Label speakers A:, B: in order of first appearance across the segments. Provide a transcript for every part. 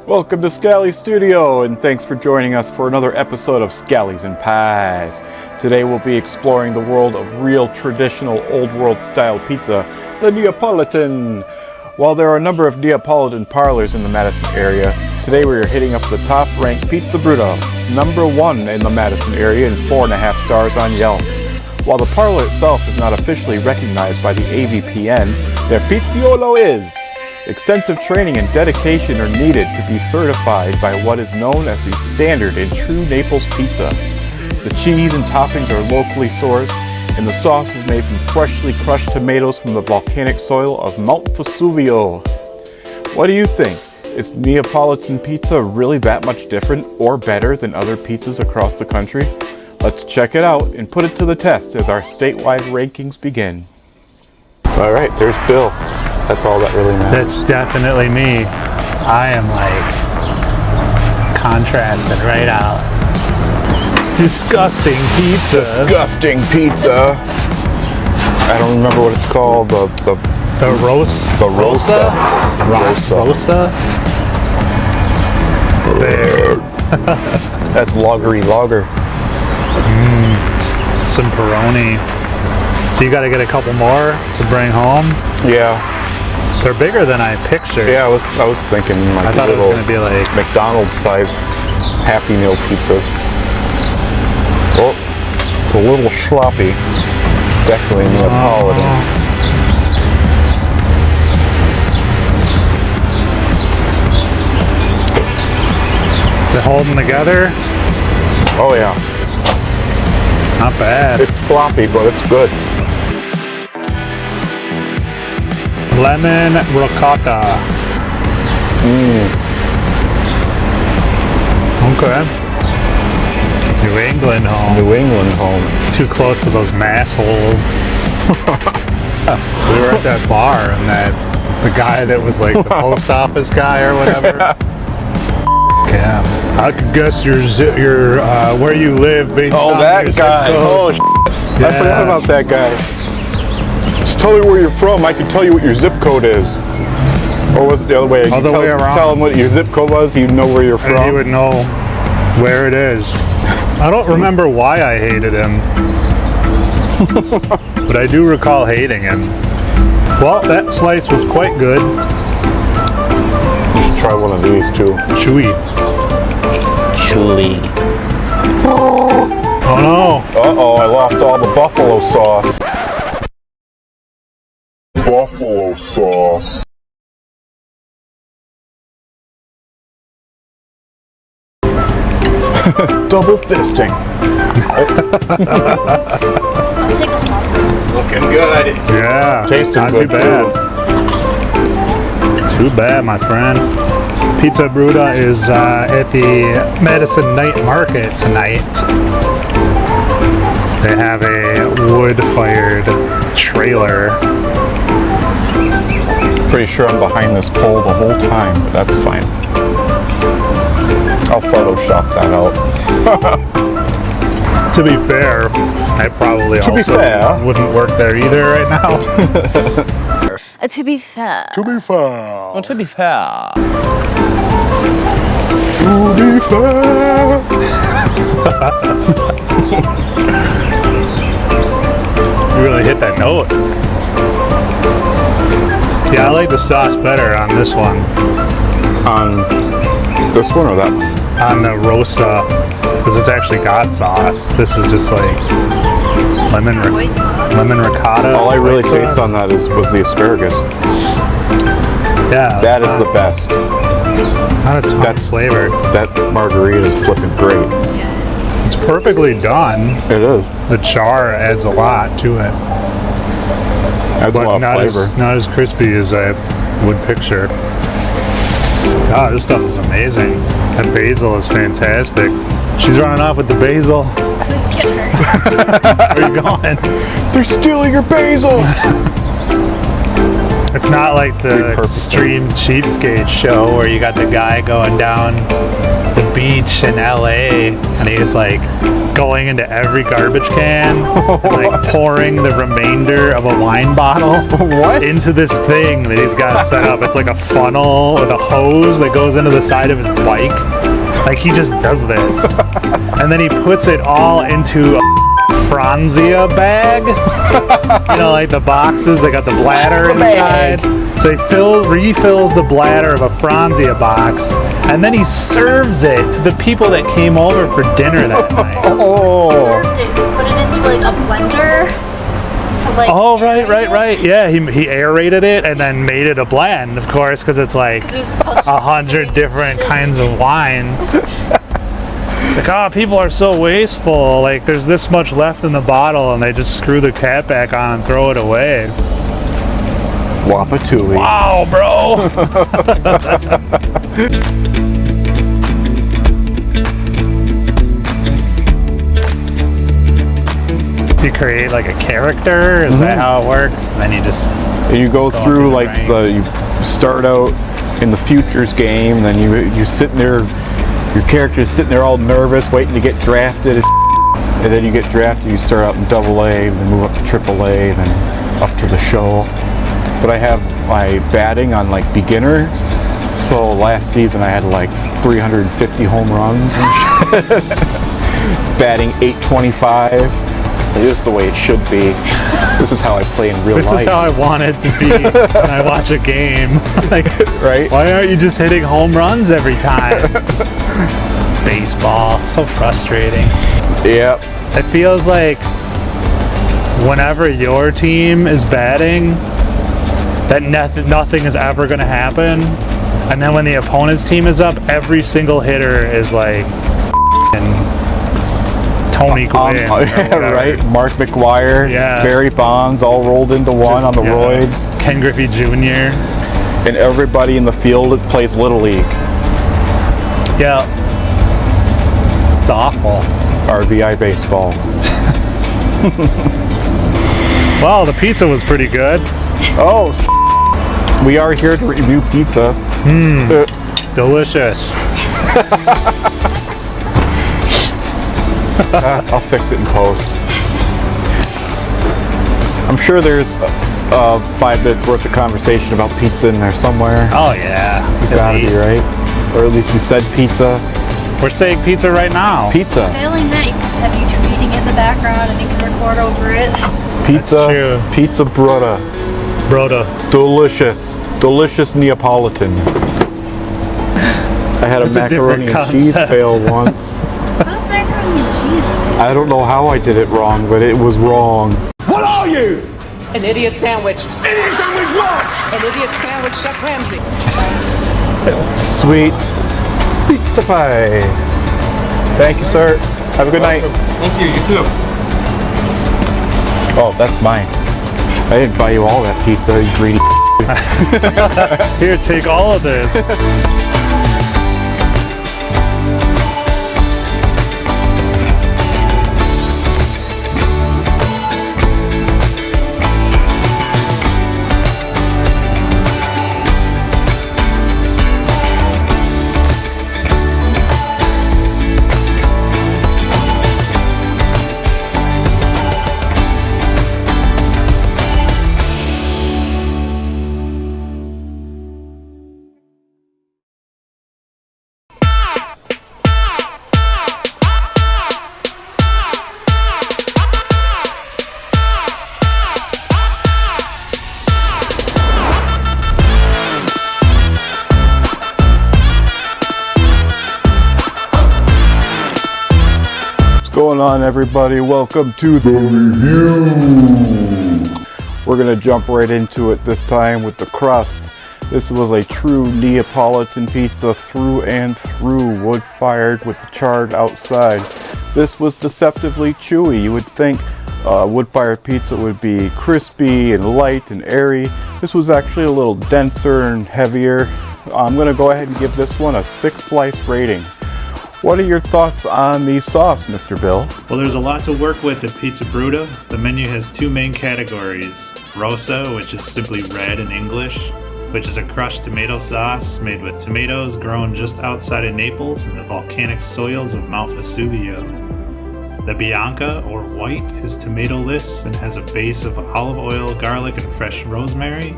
A: Welcome to Scally's Studio, and thanks for joining us for another episode of Scallies and Pies. Today we'll be exploring the world of real traditional old world style pizza, the Neapolitan. While there are a number of Neapolitan parlors in the Madison area, today we are hitting up the top ranked Pizza Brutta, #1 in the Madison area and 4.5 stars on Yelp. While the parlor itself is not officially recognized by the AVPN, their pizziolo is. Extensive training and dedication are needed to be certified by what is known as the standard in true Naples pizza. The cheese and toppings are locally sourced, and the sauce is made from freshly crushed tomatoes from the volcanic soil of Mount Vesuvio. What do you think? Is Neapolitan pizza really that much different or better than other pizzas across the country? Let's check it out and put it to the test as our statewide rankings begin. All right, there's Bill. That's all that really matters.
B: That's definitely me. I am like contrasted right out. Disgusting pizza.
A: Disgusting pizza. I don't remember what it's called. The
B: rosa.
A: The rosa.
B: Rosa. There.
A: That's lagery lager.
B: Some Peroni. So you got to get a couple more to bring home.
A: Yeah.
B: They're bigger than I pictured.
A: Yeah, I was thinking like
B: I thought it was going to be like
A: McDonald's-sized Happy Meal pizzas. Well, it's a little sloppy. Definitely Neapolitan.
B: Is it holding together?
A: Oh yeah.
B: Not bad.
A: It's floppy, but it's good.
B: Lemon ricotta. Okay. New England home.
A: New England home.
B: Too close to those mass holes. We were at that bar and the guy that was like the post office guy or whatever. Yeah. I could guess your where you live based on
A: that
B: your
A: guy.
B: zip code.
A: I forgot about that guy. Just tell me where you're from. I can tell you what your zip code is. Or was it the other way?
B: Other way around.
A: Tell him what your zip code was. He'd know where you're from.
B: And he would know where it is. I don't remember why I hated him, but I do recall hating him. Well, that slice was quite good.
A: You should try one of these too.
B: Chewy. Oh no.
A: Uh-oh, I lost all the buffalo sauce. Buffalo sauce. Double fisting.
C: I'll take a sauces.
A: Looking good.
B: Yeah.
A: Tasting
B: not
A: good
B: too bad. Too bad, my friend. Pizza Brutta is at the Madison Night Market tonight. They have a wood-fired trailer.
A: Pretty sure I'm behind this pole the whole time, but that's fine. I'll Photoshop that out.
B: To be fair, I probably wouldn't work there either right now.
C: To be fair.
A: To be fair.
D: Well, to be fair.
A: To be fair.
B: You really hit that note. Yeah, I like the sauce better on this one.
A: On this one or that one?
B: On the rosa, because it's actually got sauce. This is just like lemon ricotta.
A: All I really taste on that was the asparagus.
B: Yeah.
A: That is the best.
B: Not a ton flavored.
A: That margarita is flipping great.
B: It's perfectly done.
A: It is.
B: The char adds a lot to it.
A: Adds a lot of flavor.
B: Not as crispy as I would picture. God, this stuff is amazing. That basil is fantastic. She's running off with the basil.
C: Get her.
B: Where are you going?
A: They're stealing your basil!
B: I It's not like the Extreme Cheapskate show where you got the guy going down the beach in LA and he's like going into every garbage can and like pouring the remainder of a wine bottle into this thing that he's got set up. It's like a funnel with a hose that goes into the side of his bike. Like he just does this. And then he puts it all into a Franzia bag. You know, like the boxes, they got the bladder inside. So he refills the bladder of a Franzia box, and then he serves it to the people that came over for dinner that night.
C: Served it, put it into like a blender to like.
B: Oh, right. Yeah, he aerated it and then made it a blend, of course, because it's like 100 different kinds of wines. It's like, oh, people are so wasteful. Like, there's this much left in the bottle, and they just screw the cap back on and throw it away.
A: Wapatuli.
B: Wow, bro. You create like a character. Is that how it works? And then you just
A: go through like you start out in the futures game, and then you sitting there. Your character is sitting there all nervous, waiting to get drafted, and then you get drafted. You start out in AA, then move up to AAA, then up to the show. But I have my batting on like beginner, so last season I had like 350 home runs and shit. It's batting 825. So this is the way it should be. This is how I play in real life.
B: This is how I want it to be when I watch a game. Like,
A: right?
B: Why aren't you just hitting home runs every time? Baseball, so frustrating.
A: Yep.
B: It feels like whenever your team is batting, that nothing is ever going to happen. And then when the opponent's team is up, every single hitter is like Tony Gwynn.
A: Right? Mark McGuire, Barry Bonds, all rolled into one on the roids.
B: Ken Griffey Jr.
A: And everybody in the field plays Little League.
B: Yeah. It's awful.
A: RBI baseball.
B: Well, the pizza was pretty good.
A: Oh, we are here to review pizza.
B: Delicious.
A: I'll fix it in post. I'm sure there's 5 minutes worth of conversation about pizza in there somewhere.
B: Oh yeah,
A: It's gotta be, right? Or at least we said pizza.
B: We're saying pizza right now.
A: Pizza.
C: Failing that, you just have YouTube eating it in the background and you can record over it.
A: Pizza. Pizza Brutta. Delicious Neapolitan. I had a macaroni and cheese fail once.
C: How does macaroni and cheese fail?
A: I don't know how I did it wrong, but it was wrong.
D: What are you?
E: An idiot sandwich.
D: Idiot sandwich what?
E: An idiot sandwich, Chef Ramsay.
A: Sweet pizza pie. Thank you, sir. Have a good night.
D: Thank you, you too.
A: Oh, that's mine. I didn't buy you all that pizza, you greedy.
B: Here, take all of this.
A: Going on, everybody? Welcome to the review. We're gonna jump right into it this time with the crust. This was a true Neapolitan pizza through and through, wood-fired with the charred outside. This was deceptively chewy. You would think wood-fired pizza would be crispy and light and airy. This was actually a little denser and heavier. I'm gonna go ahead and give this one a 6-slice rating. What are your thoughts on the sauce, Mr. Bill?
B: Well, there's a lot to work with at Pizza Brutta. The menu has 2 main categories: Rosa, which is simply red in English, which is a crushed tomato sauce made with tomatoes grown just outside of Naples in the volcanic soils of Mount Vesuvio. The Bianca, or white, is tomato-less and has a base of olive oil, garlic, and fresh rosemary.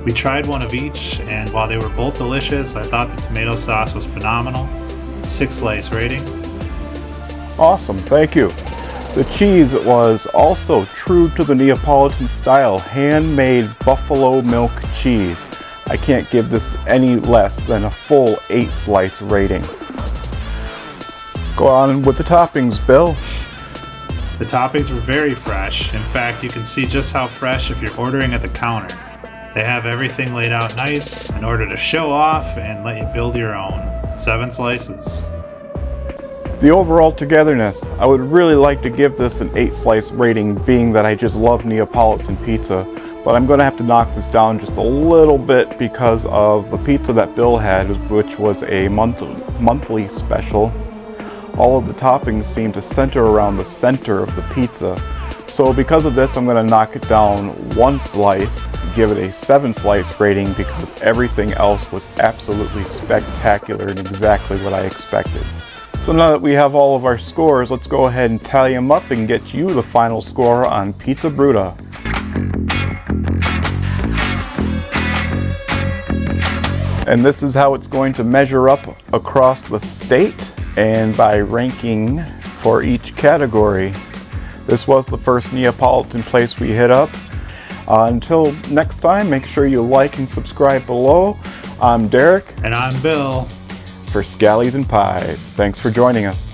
B: We tried one of each, and while they were both delicious, I thought the tomato sauce was phenomenal. 6 slice rating.
A: Awesome, thank you. The cheese was also true to the Neapolitan style, handmade buffalo milk cheese. I can't give this any less than a full 8 slice rating. Go on with the toppings, Bill.
B: The toppings were very fresh. In fact, you can see just how fresh if you're ordering at the counter. They have everything laid out nice in order to show off and let you build your own. 7 slices.
A: The overall togetherness, I would really like to give this an 8 slice rating, being that I just love Neapolitan pizza, but I'm going to have to knock this down just a little bit because of the pizza that Bill had, which was a monthly special. All of the toppings seem to center around the center of the pizza. So because of this, I'm going to knock it down 1 slice, give it a 7 slice rating because everything else was absolutely spectacular and exactly what I expected. So now that we have all of our scores, let's go ahead and tally them up and get you the final score on Pizza Brutta. And this is how it's going to measure up across the state and by ranking for each category. This was the first Neapolitan place we hit up. Until next time, make sure you like and subscribe below. I'm Derek.
B: And I'm Bill.
A: For Scallies and Pies. Thanks for joining us.